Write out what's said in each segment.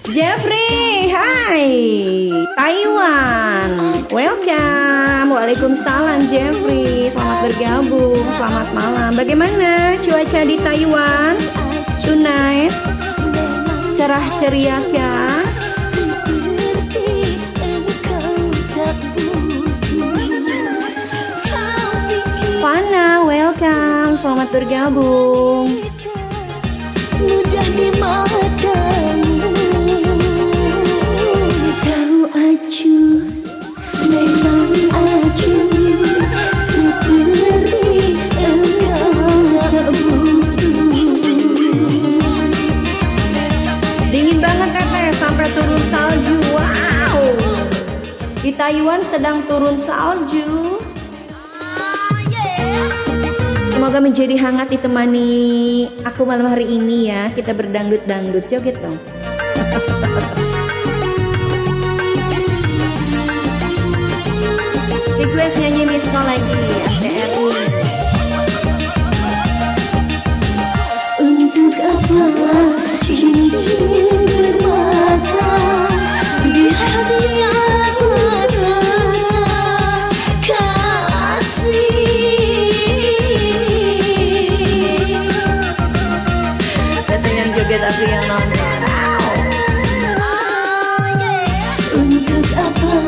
Jeffrey, hai. Taiwan, welcome. Waalaikumsalam Jeffrey, selamat bergabung, selamat malam. Bagaimana cuaca di Taiwan tonight? Cerah ceria kah? Fana, welcome, selamat bergabung. Mudah dimatamu, kau acuh, memang acuh, seperti engkau tak butuh. Dingin banget katanya, sampai turun salju. Wow, di Taiwan sedang turun salju. Semoga menjadi hangat ditemani aku malam hari ini ya. Kita berdangdut-dangdut, joget dong. Request nyanyi Miss Call lagi, RTRI. Untuk apa cincin bermata di hati yang lara kasih? Yang joget aku yang nonton. Untuk apa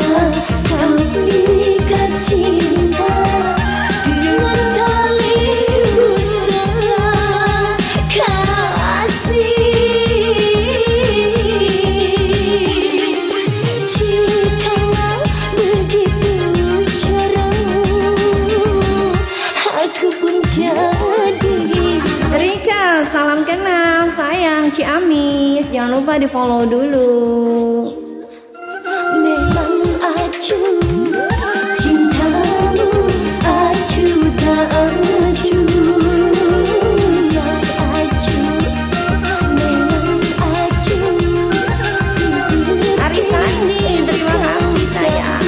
kau berikan cinta dengan tali busa kasih? Jikalau begitu caramu, aku pun jadi. Rika, salam kenal sayang Ciamis. Jangan lupa di follow dulu. Memang acuh cintamu, acuh tak acuh, acuh, memang acuh. Ari Sandi, terima kasih sayang.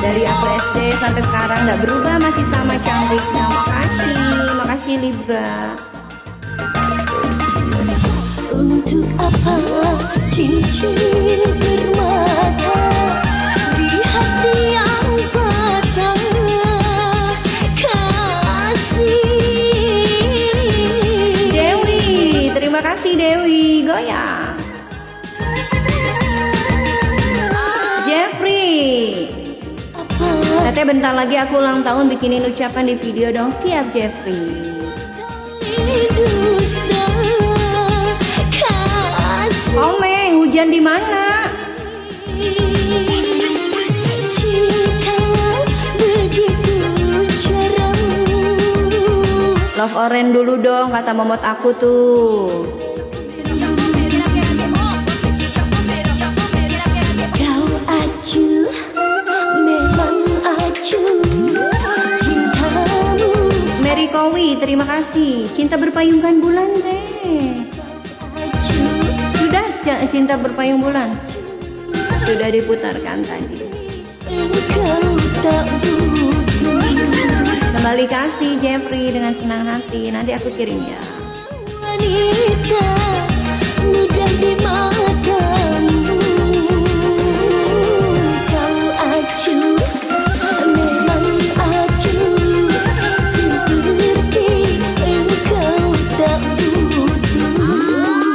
Dari aku SD sampai sekarang nggak berubah, masih sama cantiknya. Makasih Libra. Untuk apa cincin bermata di hati yang patah kasih? Dewi, terima kasih Dewi, goyang. Jeffrey, katanya bentar lagi aku ulang tahun, bikinin ucapan di video dong. Siap Jeffrey. Omeng, hujan di mana? Love Orange dulu dong, kata momot aku tuh. Kau acuh, memang acuh, cintamu. Mary Kowi, terima kasih. Cinta berpayungkan bulan deh. Sudah cinta berpayung bulan. Sudah diputarkan tadi. Engkau tak butuh. Kembali kasih Jeffrey dengan senang hati. Nanti aku kirim ya. Wanita mudah dimana.